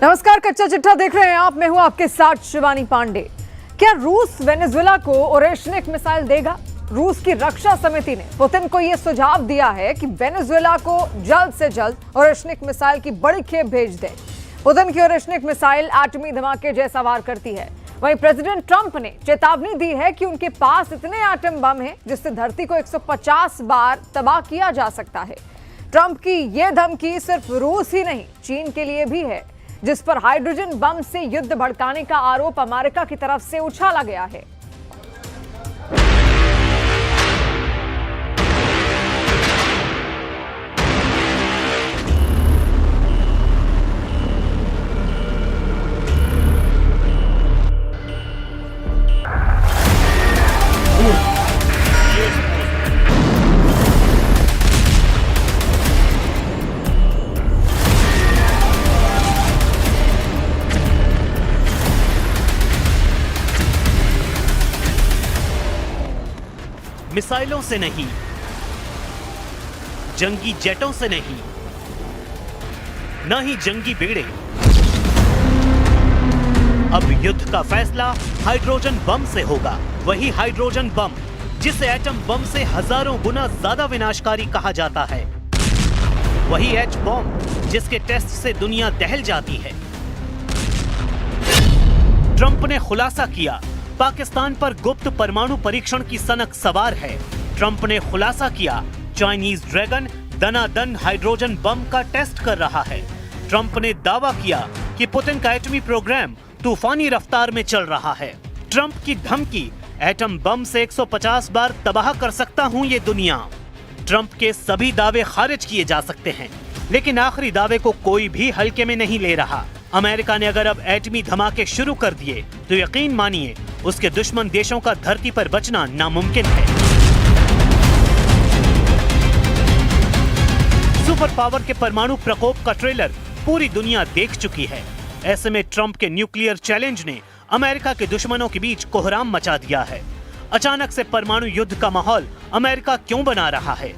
नमस्कार, कच्चा चिट्ठा देख रहे हैं आप। मैं हूं आपके साथ शिवानी पांडे। क्या रूस वेनेजुएला को ओरेशनिक मिसाइल देगा? रूस की रक्षा समिति ने पुतिन को यह सुझाव दिया है कि वेनेजुएला को जल्द से जल्द ओरेशनिक मिसाइल की बड़ी खेप भेज दे। पुतिन की ओरेशनिक मिसाइल एटमी धमाके जैसा वार करती है। वहीं प्रेसिडेंट ट्रंप ने चेतावनी दी है कि उनके पास इतने एटम बम हैं जिससे धरती को 150 बार तबाह किया जा सकता है। ट्रंप की यह धमकी सिर्फ रूस ही नहीं, चीन के लिए भी है, जिस पर हाइड्रोजन बम से युद्ध भड़काने का आरोप अमेरिका की तरफ से उछाला गया है। मिसाइलों से नहीं, जंगी जेटों से नहीं, न ही जंगी बेड़े। अब युद्ध का फैसला हाइड्रोजन बम से होगा। वही हाइड्रोजन बम जिसे एटम बम से हजारों गुना ज्यादा विनाशकारी कहा जाता है। वही एच बॉम्ब जिसके टेस्ट से दुनिया दहल जाती है। ट्रंप ने खुलासा किया, पाकिस्तान पर गुप्त परमाणु परीक्षण की सनक सवार है। ट्रंप ने खुलासा किया, चाइनीज ड्रैगन दनादन हाइड्रोजन बम का टेस्ट कर रहा है। ट्रंप ने दावा किया कि पुतिन का एटमी प्रोग्राम तूफानी रफ्तार में चल रहा है। ट्रंप की धमकी, एटम बम से 150 बार तबाह कर सकता हूं ये दुनिया। ट्रंप के सभी दावे खारिज किए जा सकते हैं, लेकिन आखिरी दावे को कोई भी हल्के में नहीं ले रहा। अमेरिका ने अगर अब एटमी धमाके शुरू कर दिए तो यकीन मानिए उसके दुश्मन देशों का धरती पर बचना नामुमकिन है। सुपर पावर के परमाणु प्रकोप का ट्रेलर पूरी दुनिया देख चुकी है। ऐसे में ट्रंप के न्यूक्लियर चैलेंज ने अमेरिका के दुश्मनों के बीच कोहराम मचा दिया है। अचानक से परमाणु युद्ध का माहौल अमेरिका क्यों बना रहा है?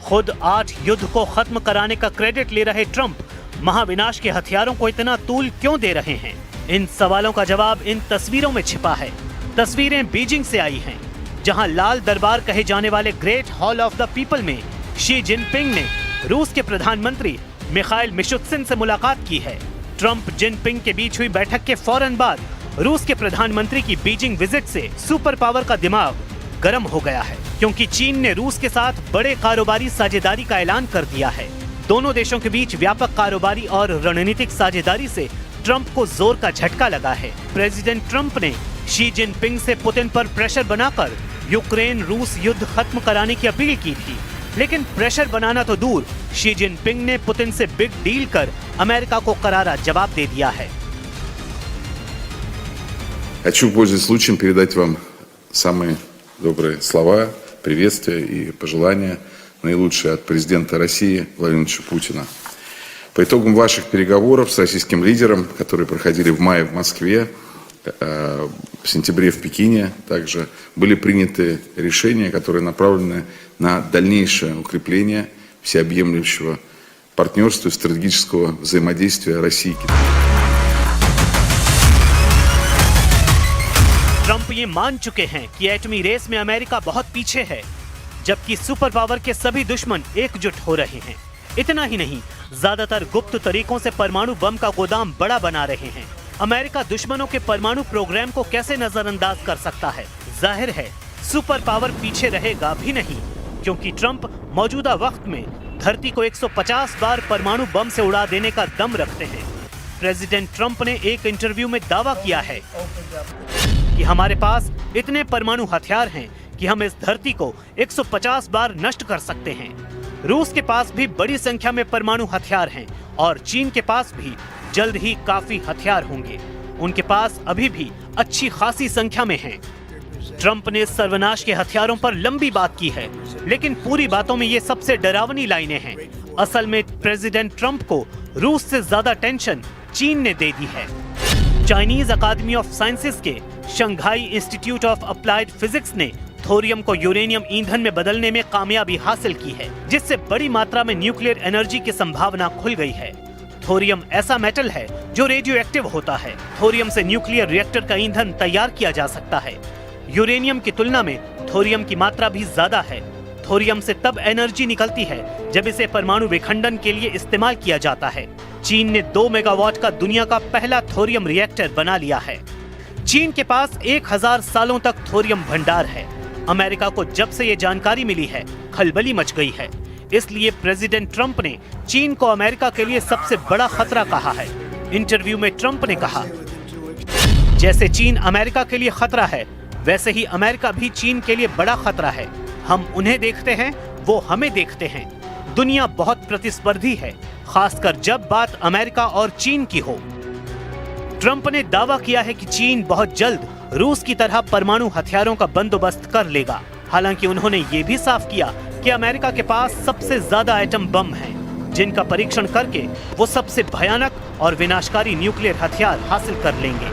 खुद 8 युद्ध को खत्म कराने का क्रेडिट ले रहे ट्रंप महाविनाश के हथियारों को इतना तूल क्यों दे रहे हैं? इन सवालों का जवाब इन तस्वीरों में छिपा है। तस्वीरें बीजिंग से आई हैं, जहां लाल दरबार कहे जाने वाले great hall of the people में शी जिनपिंग ने रूस के प्रधानमंत्री मिखाइल मिशुत्सिन से मुलाकात की है। ट्रंप जिनपिंग के बीच हुई बैठक के फौरन बाद रूस के प्रधानमंत्री की बीजिंग विजिट से सुपर पावर का दिमाग गर्म हो गया है, क्योंकि चीन ने रूस के साथ बड़े कारोबारी साझेदारी का ऐलान कर दिया है। दोनों देशों के बीच व्यापक कारोबारी और रणनीतिक साझेदारी से ट्रंप को जोर का झटका लगा है। प्रेसिडेंट ट्रंप ने शी जिनपिंग से पुतिन पर प्रेशर बनाकर यूक्रेन रूस युद्ध खत्म कराने की अपील की थी, लेकिन प्रेशर बनाना तो दूर, शी जिनपिंग ने पुतिन से बिग डील कर अमेरिका को करारा जवाब दे दिया है। Хочу, пользуясь случаем, передать вам самые добрые слова, приветствия и пожелания, наилучшие от президента России Владимира Путина. По итогам ваших переговоров с российским лидером, которые проходили в мае в Москве, в сентябре в Пекине, также были приняты решения, которые направлены на дальнейшее укрепление всеобъемлющего партнерства и стратегического взаимодействия России и Китая. ट्रंप ये मान चुके हैं कि एटमी रेस में अमेरिका बहुत पीछे है, जबकि सुपर पावर के सभी दुश्मन एकजुट हो रहे हैं। इतना ही नहीं, ज्यादातर गुप्त तरीकों से परमाणु बम का गोदाम बड़ा बना रहे हैं। अमेरिका दुश्मनों के परमाणु प्रोग्राम को कैसे नजरअंदाज कर सकता है? जाहिर है सुपर पावर पीछे रहेगा भी नहीं, क्योंकि ट्रंप मौजूदा वक्त में धरती को 150 बार परमाणु बम से उड़ा देने का दम रखते हैं। प्रेसिडेंट ट्रंप ने एक इंटरव्यू में दावा किया है कि हमारे पास इतने परमाणु हथियार हैं कि हम इस धरती को 150 बार नष्ट कर सकते हैं। रूस के पास भी बड़ी संख्या में परमाणु हथियार हैं और चीन के पास भी जल्द ही काफी हथियार होंगे। उनके पास अभी भी अच्छी खासी संख्या में हैं। ट्रंप ने सर्वनाश के हथियारों पर लंबी बात की है, लेकिन पूरी बातों में ये सबसे डरावनी लाइनें हैं। असल में प्रेसिडेंट ट्रंप को रूस से ज्यादा टेंशन चीन ने दे दी है। चाइनीज अकादमी ऑफ साइंसेज के Shanghai institute of applied physics ने थोरियम को यूरेनियम ईंधन में बदलने में कामयाबी हासिल की है, जिससे बड़ी मात्रा में न्यूक्लियर एनर्जी की संभावना खुल गई है। थोरियम ऐसा मेटल है जो रेडियो एक्टिव होता है। थोरियम से न्यूक्लियर रिएक्टर का ईंधन तैयार किया जा सकता है। यूरेनियम की तुलना में थोरियम की मात्रा भी ज्यादा है। थोरियम से तब एनर्जी निकलती है जब इसे परमाणु विखंडन के लिए इस्तेमाल किया जाता है। चीन ने 2 मेगावाट का दुनिया का पहला थोरियम रिएक्टर बना लिया है। चीन के पास 1000 सालों तक थोरियम भंडार है। अमेरिका को जब से ये जानकारी मिली है, खलबली मच गई है। इसलिए प्रेसिडेंट ट्रंप ने चीन को अमेरिका के लिए सबसे बड़ा खतरा कहा है। इंटरव्यू में ट्रंप ने कहा, जैसे चीन अमेरिका के लिए खतरा है, वैसे ही अमेरिका भी चीन के लिए बड़ा खतरा है। हम उन्हें देखते हैं, वो हमें देखते हैं। दुनिया बहुत प्रतिस्पर्धी है, खासकर जब बात अमेरिका और चीन की हो। ट्रंप ने दावा किया है कि चीन बहुत जल्द रूस की तरह परमाणु हथियारों का बंदोबस्त कर लेगा। हालांकि उन्होंने ये भी साफ किया कि अमेरिका के पास सबसे ज्यादा एटम बम हैं, जिनका परीक्षण करके वो सबसे भयानक और विनाशकारी न्यूक्लियर हथियार हासिल कर लेंगे।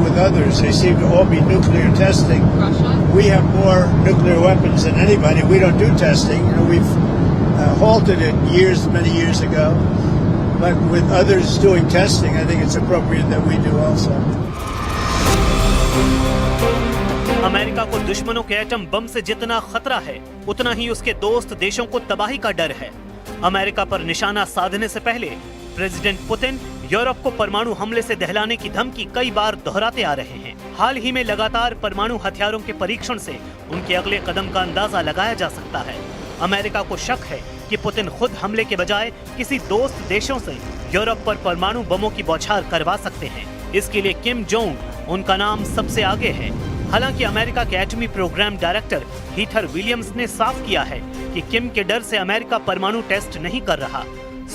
With others, they seem to all be nuclear testing. We have more nuclear weapons than anybody. We don't do testing. You know, we've halted it many years ago. But with others doing testing, I think it's appropriate that we do also. America को दुश्मनों के atom bomb से जितना खतरा है, उतना ही उसके दोस्त देशों को तबाही का डर है। अमेरिका पर निशाना साधने से पहले प्रेसिडेंट पुतिन यूरोप को परमाणु हमले से दहलाने की धमकी कई बार दोहराते आ रहे हैं। हाल ही में लगातार परमाणु हथियारों के परीक्षण से उनके अगले कदम का अंदाजा लगाया जा सकता है। अमेरिका को शक है कि पुतिन खुद हमले के बजाय किसी दोस्त देशों से यूरोप पर परमाणु बमों की बौछार करवा सकते हैं। इसके लिए किम जोंग उनका नाम सबसे आगे है। हालांकि अमेरिका के एटमी प्रोग्राम डायरेक्टर हीथर विलियम्स ने साफ किया है कि किम के डर से अमेरिका परमाणु टेस्ट नहीं कर रहा।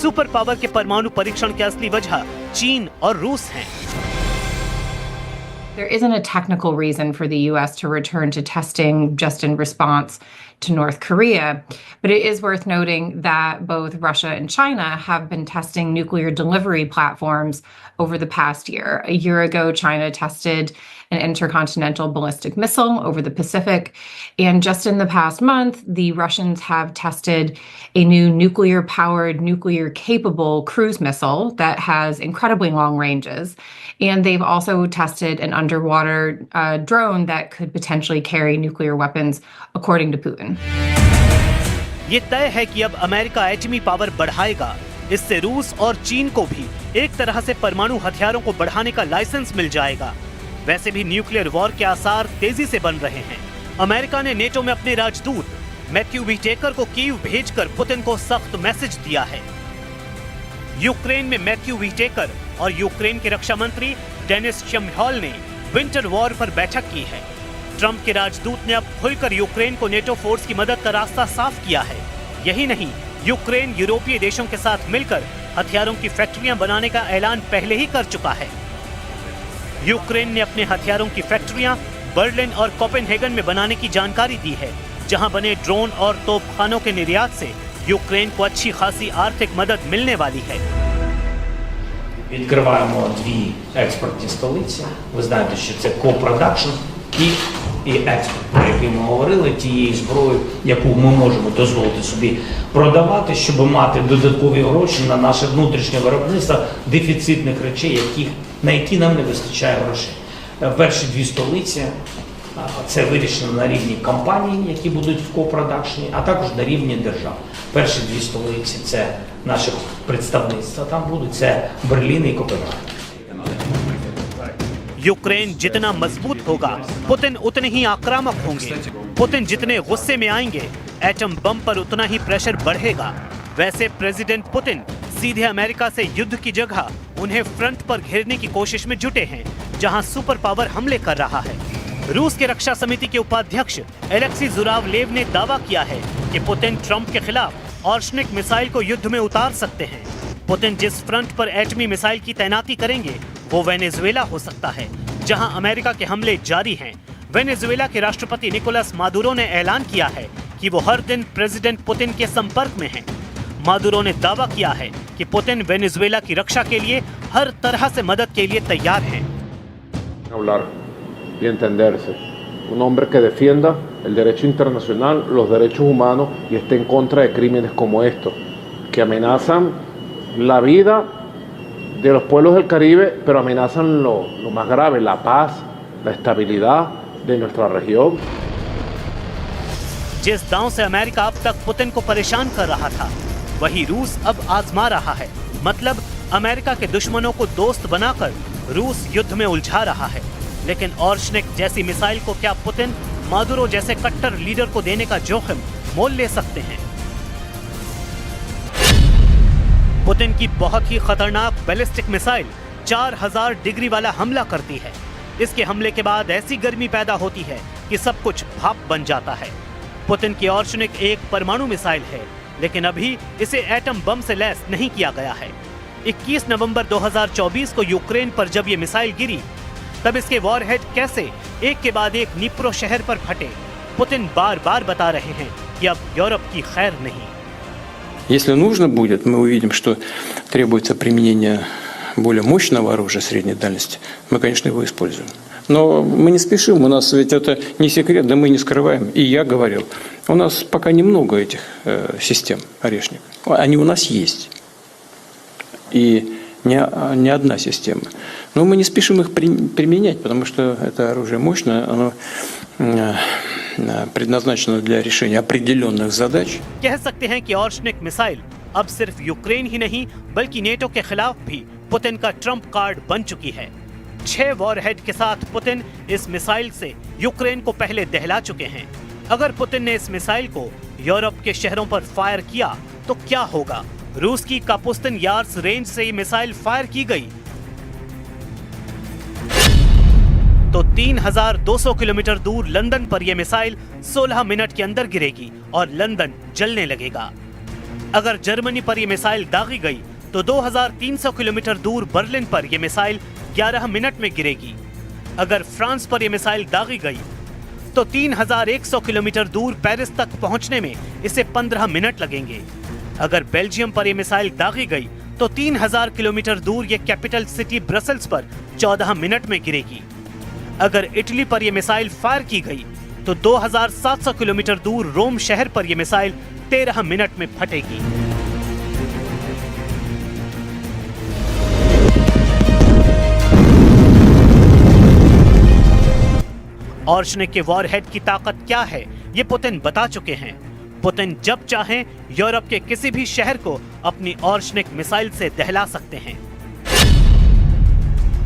सुपर पावर के परमाणु परीक्षण की असली वजह चीन और रूस हैं। There isn't a technical reason for the U.S. to return to testing just in response to North Korea, but it is worth noting that both Russia and China have been testing nuclear delivery platforms over the past year. A year ago, China tested an intercontinental ballistic missile over the Pacific, and just in the past month, the Russians have tested a new nuclear-powered, nuclear-capable cruise missile that has incredibly long ranges. And they've also tested an underwater drone that could potentially carry nuclear weapons, according to Putin. ये तय है कि अब America एटमी power बढ़ाएगा। इससे रूस और चीन को भी एक तरह से परमाणु हथियारों को बढ़ाने का लाइसेंस मिल जाएगा। वैसे भी न्यूक्लियर वॉर के आसार तेजी से बन रहे हैं। अमेरिका ने नेटो में अपने राजदूत मैथ्यू व्हिटेकर को कीव भेजकर पुतिन को सख्त मैसेज दिया है। यूक्रेन में मैथ्यू व्हिटेकर और यूक्रेन के रक्षा मंत्री डेनिस शमहॉल ने विंटर वॉर पर बैठक की है। ट्रंप के राजदूत ने अब खुलकर यूक्रेन को नेटो फोर्स की मदद का रास्ता साफ किया है। यही नहीं, यूक्रेन यूरोपीय देशों के साथ मिलकर हथियारों की फैक्ट्रियां बनाने का ऐलान पहले ही कर चुका है। यूक्रेन ने अपने हथियारों की फैक्ट्रियां बर्लिन और कोपेनहेगन में बनाने की जानकारी दी है, जहां बने ड्रोन और तोपखानों के निर्यात से यूक्रेन को अच्छी खासी आर्थिक मदद मिलने वाली है। Відкриваємо дві експортні столиці. Ви знаєте, що це ко-продакшн і експорт, про який ми говорили, тієї зброї, яку ми можемо дозволити собі продавати, щоб мати додаткові гроші на наше внутрішнє виробництво дефіцитних речей, на які нам не вистачає грошей. Перші дві столиці це вирішено на рівні компаній, які будуть в ко-продакшні, а також на рівні держав. Перші дві столиці – це наших представництва там будуть, це Берлін і Копенгаген. यूक्रेन जितना मजबूत होगा, पुतिन उतने ही आक्रामक होंगे। पुतिन जितने गुस्से में आएंगे, एटम बम पर उतना ही प्रेशर बढ़ेगा। वैसे प्रेसिडेंट पुतिन सीधे अमेरिका से युद्ध की जगह उन्हें फ्रंट पर घेरने की कोशिश में जुटे हैं, जहां सुपर पावर हमले कर रहा है। रूस के रक्षा समिति के उपाध्यक्ष एलेक्सी जुरावलेव ने दावा किया है कि पुतिन ट्रंप के खिलाफ ऑर्शनिक मिसाइल को युद्ध में उतार सकते हैं। पुतिन जिस फ्रंट पर एटमी मिसाइल की तैनाती करेंगे, वो वेनेजुएला हो सकता है, जहां अमेरिका के हमले जारी हैं। वेनेजुएला के राष्ट्रपति निकोलस मादुरो ने ऐलान किया है कि वो हर दिन प्रेसिडेंट पुतिन के संपर्क में हैं। मादुरो ने दावा किया है कि पुतिन वेनेजुएला की रक्षा के लिए हर तरह से मदद के लिए तैयार हैं। Hablar y entenderse. un hombre que defienda el derecho internacional, los derechos humanos y esté en contra de crímenes como estos, que amenazan la vida de los pueblos del Caribe, pero amenazan lo más grave, la paz, la estabilidad de nuestra región. जिस दांव से America अब तक Putin को परेशान कर रहा था, वही रूस अब आजमा रहा है। मतलब अमेरिका के दुश्मनों को दोस्त बनाकर रूस युद्ध में उलझा रहा है। लेकिन ऑर्शनिक जैसी मिसाइल को क्या पुतिन मादुरो जैसे कट्टर लीडर को देने का जोखिम मोल ले सकते हैं? पुतिन की बहुत ही खतरनाक बैलिस्टिक मिसाइल 4000 डिग्री वाला हमला करती है। इसके हमले के बाद ऐसी गर्मी पैदा होती है कि सब कुछ भाप बन जाता है। पुतिन की ऑर्शनिक एक परमाणु मिसाइल है, लेकिन अभी इसे एटम बम से लैस नहीं किया गया है। 21 नवंबर 2024 को यूक्रेन पर जब ये मिसाइल गिरी, तब इसके वॉरहेड कैसे एक के बाद एक निप्रो शहर पर फटे, पुतिन बार बार बता रहे हैं कि अब यूरोप की खैर नहीं। Если нужно будет, мы увидим, что требуется применение более мощного оружия средней дальности, мы, конечно, его используем. Но мы не спешим, у нас ведь это не секрет, да мы не скрываем. И я говорил, у нас пока немного этих систем «Орешник». Они у нас есть. И не одна система. Но мы не спешим их применять, потому что это оружие мощное, оно предназначено для решения определенных задач. कह सकते हैं कि ऑर्शनिक मिसाइल अब सिर्फ यूक्रेन ही नहीं बल्कि नेटो के खिलाफ भी पुतिन का ट्रम्प कार्ड बन चुकी है। 6 वॉरहेड के साथ पुतिन इस मिसाइल से यूक्रेन को पहले दहला चुके हैं। अगर पुतिन ने इस मिसाइल को यूरोप के शहरों पर फायर किया तो क्या होगा? रूस की कापुस्तिन यार्स रेंज से ये मिसाइल फायर की गई तो 3200 किलोमीटर दूर लंदन पर यह मिसाइल 16 मिनट के अंदर गिरेगी और लंदन जलने लगेगा। अगर जर्मनी पर यह मिसाइल दागी गई तो 2300 किलोमीटर दूर बर्लिन पर यह मिसाइल 11 मिनट में गिरेगी। अगर फ्रांस पर यह मिसाइल दागी गई तो 3100 किलोमीटर दूर पेरिस तक पहुंचने में इसे 15 मिनट लगेंगे। अगर बेल्जियम पर यह मिसाइल दागी गई तो 3000 किलोमीटर दूर यह कैपिटल सिटी ब्रसेल्स पर 14 मिनट में गिरेगी। अगर इटली पर यह मिसाइल फायर की गई तो 2700 किलोमीटर दूर रोम शहर पर यह मिसाइल 13 मिनट में फटेगी। ऑर्शनिक के वॉरहेड की ताकत क्या है, ये पुतिन बता चुके हैं। पुतिन जब चाहें यूरोप के किसी भी शहर को अपनी ऑर्शनिक मिसाइल से दहला सकते हैं।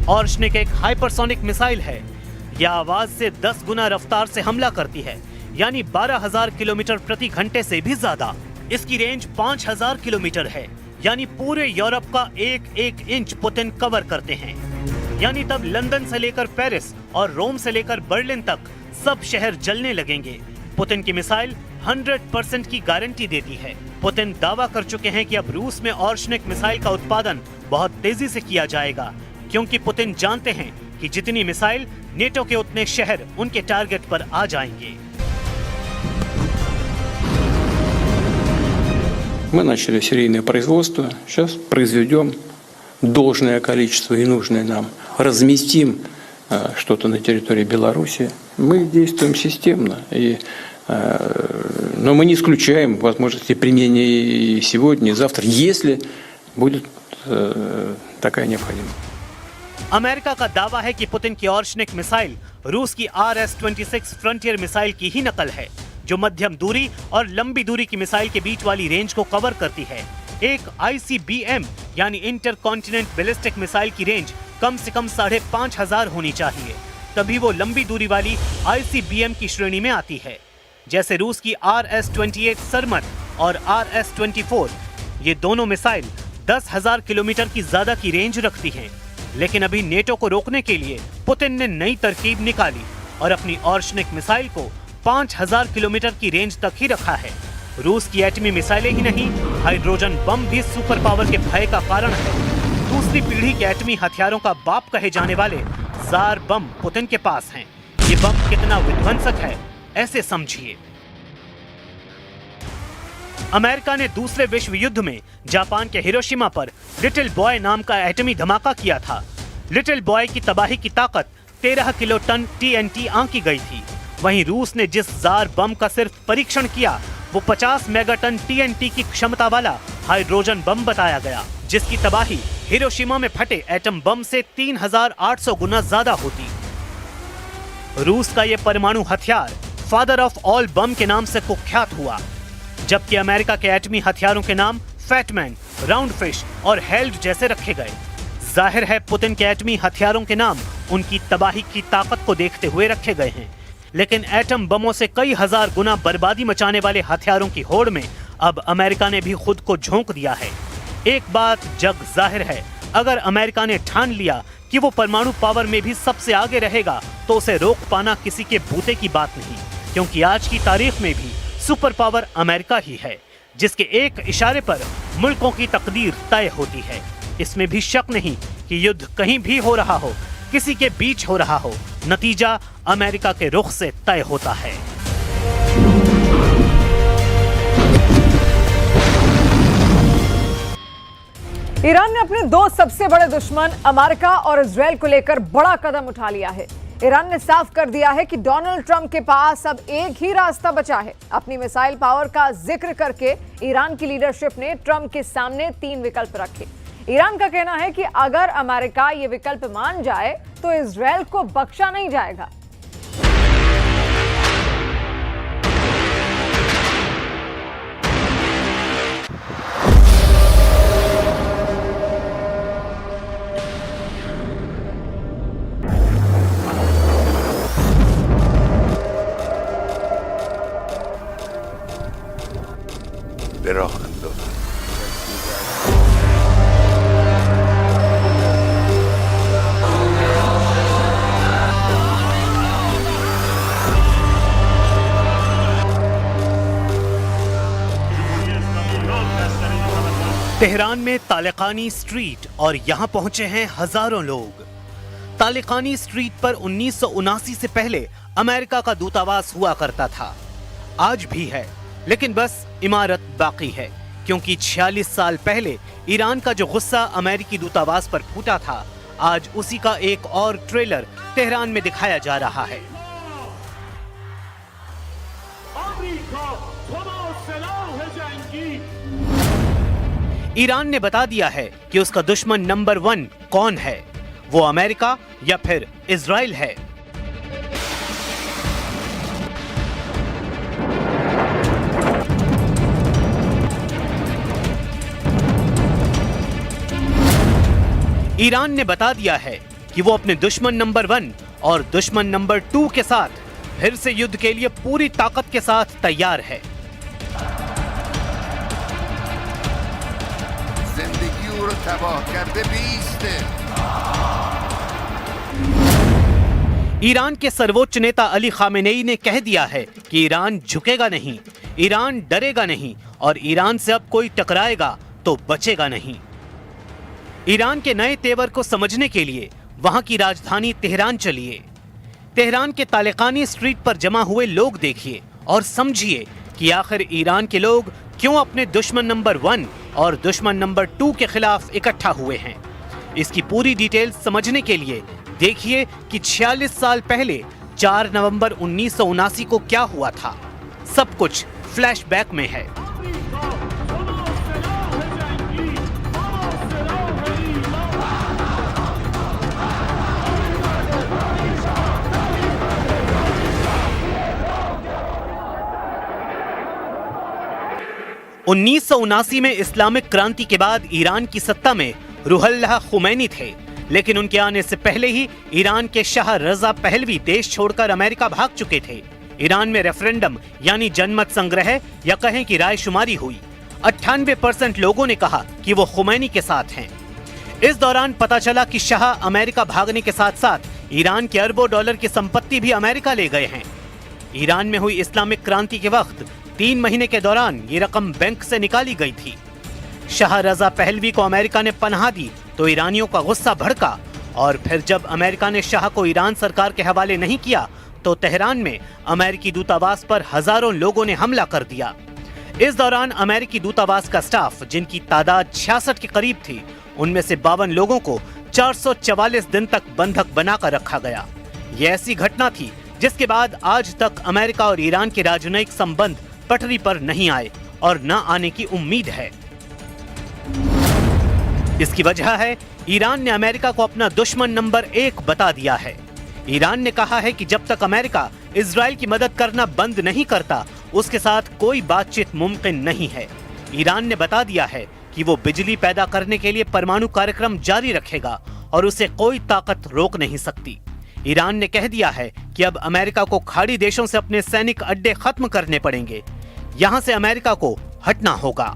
ऑर्शनिक एक हाइपरसोनिक मिसाइल है। यह आवाज से 10 गुना रफ्तार से हमला करती है, यानी 12000 किलोमीटर प्रति घंटे से भी ज्यादा। इसकी रेंज 5000 किलोमीटर है, यानी पूरे यूरोप का एक इंच पुतिन कवर करते हैं। यानी तब लंदन से लेकर पेरिस और रोम से लेकर बर्लिन तक सब शहर जलने लगेंगे। पुतिन की मिसाइल 100% की गारंटी देती है। पुतिन दावा कर चुके हैं कि अब रूस में ऑर्शनिक मिसाइल का उत्पादन बहुत तेजी से किया जाएगा, क्योंकि पुतिन जानते हैं कि जितनी मिसाइल नेटो के उतने शहर उनके टारगेट पर आ जाएंगे। Мы начали серийное производство, сейчас произведем должное количество и нужное нам, разместим что-то на территории Беларуси. Мы действуем системно, но мы не исключаем возможности применения и сегодня, и завтра, если будет такая необходимость. अमेरिका का दावा है कि पुतिन की ऑर्शनिक मिसाइल रूस की RS-26 फ्रंटियर मिसाइल की ही नकल है, जो मध्यम दूरी और लंबी दूरी की मिसाइल के बीच वाली रेंज को कवर करती है। एक ICBM यानी इंटर कॉन्टिनेंट बैलिस्टिक मिसाइल की रेंज कम से कम 5500 होनी चाहिए, तभी वो लंबी दूरी वाली ICBM की श्रेणी में आती है। जैसे रूस की RS-28 सरमत और RS-24, ये दोनों मिसाइल 10,000 किलोमीटर की ज्यादा की रेंज रखती हैं। लेकिन अभी नेटो को रोकने के लिए पुतिन ने नई तरकीब निकाली और अपनी ऑर्शनिक मिसाइल को 5000 किलोमीटर की रेंज तक ही रखा है। रूस की एटमी मिसाइलें ही नहीं, हाइड्रोजन बम भी सुपर पावर के भय का कारण है। दूसरी पीढ़ी के एटमी हथियारों का बाप कहे जाने वाले जार बम पुतिन के पास हैं। ये बम कितना विध्वंसक है, ऐसे समझिए। अमेरिका ने दूसरे विश्व युद्ध में जापान के हिरोशिमा पर लिटिल बॉय नाम का एटमी धमाका किया था। लिटिल बॉय की तबाही की ताकत 13 किलो टन TNT आंकी गई थी। वहीं रूस ने जिस जार बम का सिर्फ परीक्षण किया वो 50 मेगाटन TNT की क्षमता वाला हाइड्रोजन बम बताया गया, जिसकी तबाही हिरोशिमा में फटे एटम बम से 3800 गुना ज्यादा होती। रूस का यह परमाणु हथियार फादर ऑफ ऑल बम के नाम से कुख्यात हुआ, जबकि अमेरिका के एटमी हथियारों के नाम फैटमैन, राउंड फिश और हेल्ड जैसे रखे गए। जाहिर है पुतिन के एटमी हथियारों के नाम उनकी तबाही की ताकत को देखते हुए रखे गए हैं, लेकिन एटम बमों से कई हजार गुना बर्बादी मचाने वाले हथियारों की होड़ में अब अमेरिका ने भी खुद को झोंक दिया है। एक बात जग जाहिर है, अगर अमेरिका ने ठान लिया कि वो परमाणु पावर में भी सबसे आगे रहेगा तो उसे रोक पाना किसी के बूते की बात नहीं, क्योंकि आज की तारीख में भी सुपर पावर अमेरिका ही है, जिसके एक इशारे पर मुल्कों की तकदीर तय होती है। इसमें भी शक नहीं कि युद्ध कहीं भी हो रहा हो, किसी के बीच हो रहा हो, नतीजा अमेरिका के रुख से तय होता है। ईरान ने अपने दो सबसे बड़े दुश्मन अमेरिका और इजरायल को लेकर बड़ा कदम उठा लिया है। ईरान ने साफ कर दिया है कि डोनाल्ड ट्रंप के पास अब एक ही रास्ता बचा है। अपनी मिसाइल पावर का जिक्र करके ईरान की लीडरशिप ने ट्रंप के सामने 3 विकल्प रखे। ईरान का कहना है कि अगर अमेरिका ये विकल्प मान जाए तो इजरायल को बख्शा नहीं जाएगा। तेहरान में तालिकानी स्ट्रीट और यहाँ पहुंचे हैं हजारों लोग। तालिकानी स्ट्रीट पर 1979 से पहले अमेरिका का दूतावास हुआ करता था, आज भी है, लेकिन बस इमारत बाकी है, क्योंकि 46 साल पहले ईरान का जो गुस्सा अमेरिकी दूतावास पर फूटा था, आज उसी का एक और ट्रेलर तेहरान में दिखाया जा रहा है। ईरान ने बता दिया है कि उसका दुश्मन नंबर 1 कौन है, वो अमेरिका या फिर इजराइल है। ईरान ने बता दिया है कि वो अपने दुश्मन नंबर 1 और दुश्मन नंबर 2 के साथ फिर से युद्ध के लिए पूरी ताकत के साथ तैयार है। ईरान के सर्वोच्च नेता अली खामेनेई ने कह दिया है कि ईरान झुकेगा नहीं, ईरान डरेगा नहीं और ईरान से अब कोई टकराएगा तो बचेगा नहीं। ईरान के नए तेवर को समझने के लिए वहां की राजधानी तेहरान चलिए। तेहरान के तालिकानी स्ट्रीट पर जमा हुए लोग देखिए और समझिए कि आखिर ईरान के लोग क्यों अपने दुश्मन नंबर 1 और दुश्मन नंबर 2 के खिलाफ इकट्ठा हुए हैं। इसकी पूरी डिटेल समझने के लिए देखिए कि 46 साल पहले 4 नवंबर 1979 को क्या हुआ था। सब कुछ फ्लैशबैक में है। उन्नीस में इस्लामिक क्रांति के बाद ईरान की सत्ता में रुहुल्लाह खुमैनी थे, लेकिन उनके आने से पहले ही ईरान के शाह रजा पहलवी देश छोड़कर अमेरिका भाग चुके थे। ईरान में रेफरेंडम यानी जनमत संग्रह या कहें कि रायशुमारी हुई। 98% लोगों ने कहा कि वो खुमैनी के साथ हैं। इस दौरान पता चला कि शाह अमेरिका भागने के साथ साथ ईरान के अरबों डॉलर की संपत्ति भी अमेरिका ले गए हैं। ईरान में हुई इस्लामिक क्रांति के वक्त 3 महीने के दौरान ये रकम बैंक से निकाली गई थी। शाह रजा पहलवी को अमेरिका ने पनाह दी तो ईरानियों का गुस्सा भड़का और फिर जब अमेरिका ने शाह को ईरान सरकार के हवाले नहीं किया तो तेहरान में अमेरिकी दूतावास पर हजारों लोगों ने हमला कर दिया। इस दौरान अमेरिकी दूतावास का स्टाफ, जिनकी तादाद 66 के करीब थी, उनमें से 52 लोगों को 444 दिन तक बंधक बनाकर रखा गया। ये ऐसी घटना थी जिसके बाद आज तक अमेरिका और ईरान के राजनयिक संबंध पटरी पर नहीं आए और न आने की उम्मीद है। इसकी वजह है ईरान ने अमेरिका को अपना दुश्मन नंबर 1 बता दिया है। ईरान ने कहा है कि जब तक अमेरिका इजराइल की मदद करना बंद नहीं करता, उसके साथ कोई बातचीत मुमकिन नहीं है। ईरान ने बता दिया है कि वो बिजली पैदा करने के लिए परमाणु कार्यक्रम जारी रखेगा और उसे कोई ताकत रोक नहीं सकती। ईरान ने कह दिया है कि अब अमेरिका को खाड़ी देशों से अपने सैनिक अड्डे खत्म करने पड़ेंगे। यहाँ से अमेरिका को हटना होगा।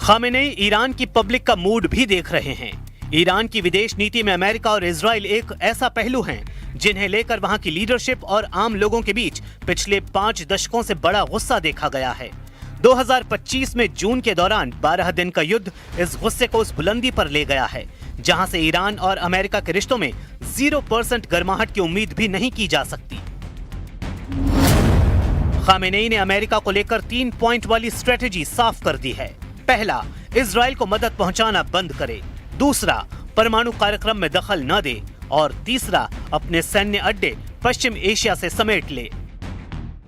खामेनेई ईरान की पब्लिक का मूड भी देख रहे हैं। ईरान की विदेश नीति में अमेरिका और इजराइल एक ऐसा पहलू है जिन्हें लेकर वहां की लीडरशिप और आम लोगों के बीच पिछले 5 दशकों से बड़ा गुस्सा देखा गया है। 2025 में जून के दौरान 12 दिन का युद्ध इस गुस्से को उस बुलंदी पर ले गया है जहां से ईरान और अमेरिका के रिश्तों में 0% गर्माहट की उम्मीद भी नहीं की जा सकती। खामेनेई ने अमेरिका को लेकर 3 पॉइंट वाली स्ट्रेटेजी साफ कर दी है। पहला, इजराइल को मदद पहुंचाना बंद करे। दूसरा, परमाणु कार्यक्रम में दखल न दे। और तीसरा, अपने सैन्य अड्डे पश्चिम एशिया से समेट ले।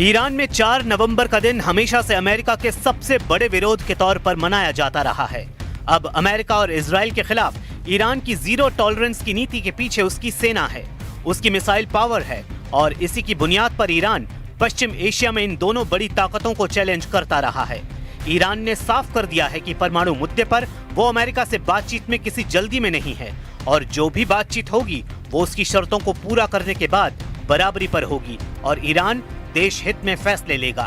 ईरान में 4 नवंबर का दिन हमेशा से अमेरिका के सबसे बड़े विरोध के तौर पर मनाया जाता रहा है। अब अमेरिका और इजराइल के खिलाफ ईरान की जीरो टॉलरेंस की नीति के पीछे उसकी सेना है, उसकी मिसाइल पावर है और इसी की बुनियाद पर ईरान पश्चिम एशिया में इन दोनों बड़ी ताकतों को चैलेंज करता रहा है। ईरान ने साफ कर दिया है कि परमाणु मुद्दे पर वो अमेरिका से बातचीत में किसी जल्दी में नहीं है और जो भी बातचीत होगी वो उसकी शर्तों को पूरा करने के बाद बराबरी पर होगी और ईरान देश हित में फैसले लेगा।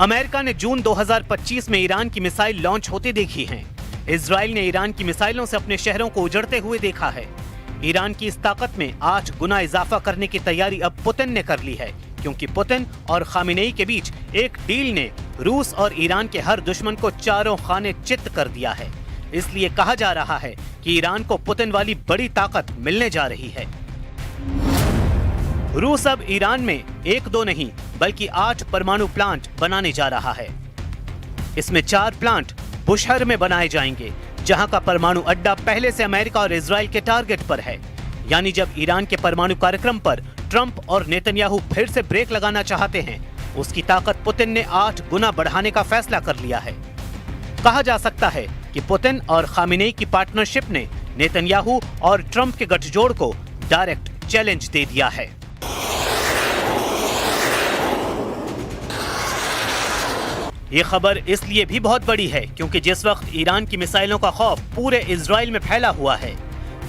अमेरिका ने जून 2025 में ईरान की मिसाइल लॉन्च होते देखी हैं। इजराइल ने ईरान की मिसाइलों से अपने शहरों को उजड़ते हुए देखा है। ईरान की इस ताकत में 8 गुना इजाफा करने की तैयारी अब पुतिन ने कर ली है, क्योंकि पुतिन और खामेनेई के बीच एक डील ने रूस और ईरान के हर दुश्मन को चारों खाने चित्त कर दिया है। इसलिए कहा जा रहा है कि ईरान को पुतिन वाली बड़ी ताकत मिलने जा रही है। रूस अब ईरान में 1-2 नहीं बल्कि 8 परमाणु प्लांट बनाने जा रहा है। इसमें 4 प्लांट बुशहर में बनाए जाएंगे, जहां का परमाणु अड्डा पहले से अमेरिका और इजराइल के टारगेट पर है। यानी जब ईरान के परमाणु कार्यक्रम पर ट्रंप और नेतन्याहू फिर से ब्रेक लगाना चाहते हैं, उसकी ताकत पुतिन ने 8 गुना बढ़ाने का फैसला कर लिया है। कहा जा सकता है कि पुतिन और खामेनेई की पार्टनरशिप ने नेतन्याहू और ट्रंप के गठजोड़ को डायरेक्ट चैलेंज दे दिया है। ये खबर इसलिए भी बहुत बड़ी है क्योंकि जिस वक्त ईरान की मिसाइलों का खौफ पूरे इजराइल में फैला हुआ है,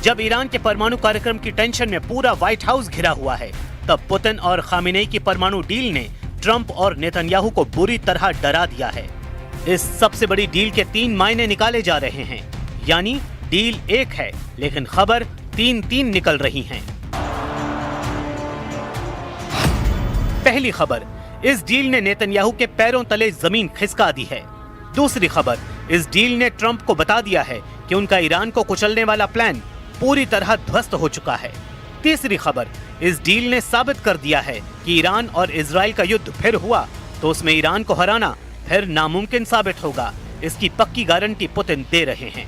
जब ईरान के परमाणु कार्यक्रम की टेंशन में पूरा व्हाइट हाउस घिरा हुआ है, तब पुतिन और खामेनेई की परमाणु डील ने ट्रंप और नेतन्याहू को बुरी तरह डरा दिया है। इस सबसे बड़ी डील के 3 मायने निकाले जा रहे हैं, यानी डील एक है लेकिन खबर 3-3 निकल रही हैं। पहली खबर, इस डील ने नेतन्याहू के पैरों तले जमीन खिसका दी है। दूसरी खबर, इस डील ने ट्रंप को बता दिया है कि उनका ईरान को कुचलने वाला प्लान पूरी तरह ध्वस्त हो चुका है। तीसरी खबर, इस डील ने साबित कर दिया है कि ईरान और इजराइल का युद्ध फिर हुआ तो उसमें ईरान को हराना फिर नामुमकिन साबित होगा। इसकी पक्की गारंटी पुतिन दे रहे हैं।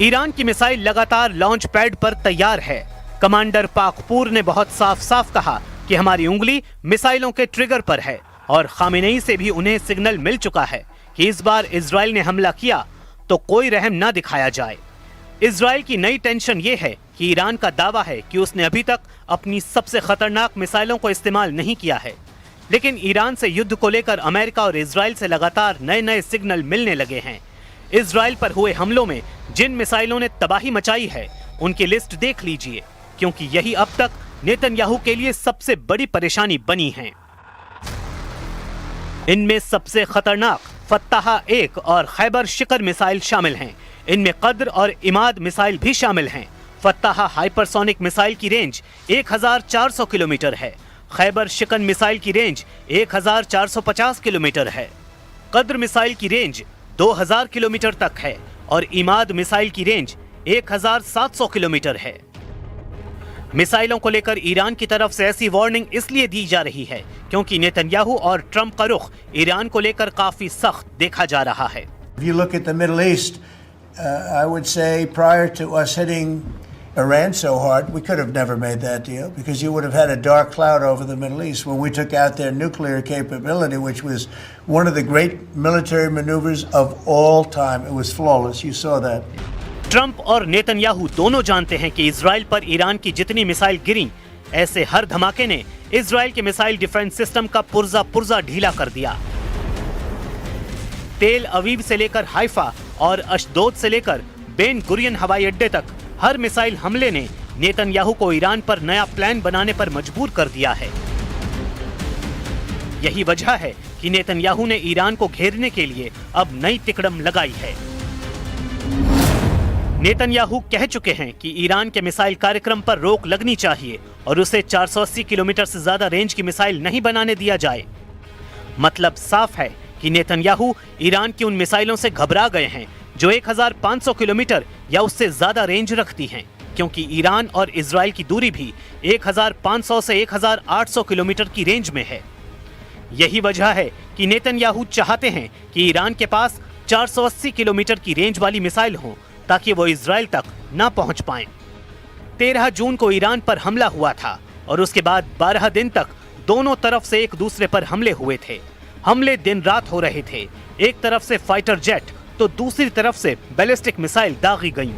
ईरान की मिसाइल लगातार लॉन्च पैड पर तैयार है। कमांडर पाकपूर ने बहुत साफ साफ कहा कि हमारी उंगली मिसाइलों के ट्रिगर पर है और खामेनेई से भी उन्हें सिग्नल मिल चुका है कि इस बार इजराइल ने हमला किया तो कोई रहम न दिखाया जाए। इजराइल की नई टेंशन ये है कि ईरान का दावा है कि उसने अभी तक अपनी सबसे खतरनाक मिसाइलों को इस्तेमाल नहीं किया है, लेकिन ईरान से युद्ध को लेकर अमेरिका और इजराइल से लगातार नए नए सिग्नल मिलने लगे हैं। इजराइल पर हुए हमलों में जिन मिसाइलों ने तबाही मचाई है उनकी लिस्ट देख लीजिए, क्योंकि यही अब तक नेतन्याहू के लिए सबसे बड़ी परेशानी बनी है। इनमें सबसे खतरनाक फत्ताह-1 और खैबर शिकर मिसाइल शामिल हैं। इनमें कद्र और इमाद मिसाइल भी शामिल हैं। फत्ताह हाइपरसोनिक मिसाइल की रेंज 1400 किलोमीटर है। खैबर शिकन मिसाइल की रेंज 1450 किलोमीटर है। कद्र मिसाइल की रेंज 2000 किलोमीटर तक है और इमाद मिसाइल की रेंज 1700 किलोमीटर है। मिसाइलों को लेकर ईरान की तरफ से ऐसी वार्निंग इसलिए दी जा रही है क्योंकि नेतन्याहू और ट्रंप का रुख ईरान को लेकर काफी सख्त देखा जा रहा है। If you look at the Middle East, I would say prior to us hitting Iran so hard, we could have never made that deal because you would have had a dark cloud over the Middle East when we took out their nuclear capability, which was one of the great military maneuvers of all time. It was flawless. You saw that. Trump और Netanyahu दोनों जानते हैं कि Israel पर Iran की जितनी missile गिरी, ऐसे हर धमाके ने इजराइल के मिसाइल डिफेंस सिस्टम का पुर्जा ढीला कर दिया। तेल अवीव से लेकर हाइफा और अशदोद से लेकर बेन गुरियन हवाई अड्डे तक हर मिसाइल हमले ने नेतन्याहू को ईरान पर नया प्लान बनाने पर मजबूर कर दिया है। यही वजह है कि नेतन्याहू ने ईरान को घेरने के लिए अब नई तिकड़म लगाई है। नेतन्याहू कह चुके हैं कि ईरान के मिसाइल कार्यक्रम पर रोक लगनी चाहिए और उसे 480 किलोमीटर से ज्यादा रेंज की मिसाइल नहीं बनाने दिया जाए। मतलब साफ है कि नेतन्याहू ईरान की उन मिसाइलों से घबरा गए हैं जो 1500 किलोमीटर या उससे ज्यादा रेंज रखती हैं, क्योंकि ईरान और इजराइल की दूरी भी 1500 से 1800 किलोमीटर की रेंज में है। यही वजह है कि नेतन्याहू चाहते हैं कि ईरान के पास 480 किलोमीटर की रेंज वाली मिसाइल हो ताकि वो इजराइल तक न पहुंच पाएं। 13 जून को ईरान पर हमला हुआ था और उसके बाद 12 दिन तक दोनों तरफ से एक दूसरे पर हमले हुए थे। हमले दिन रात हो रहे थे। एक तरफ से फाइटर जेट तो दूसरी तरफ से बैलिस्टिक मिसाइल दागी गईं।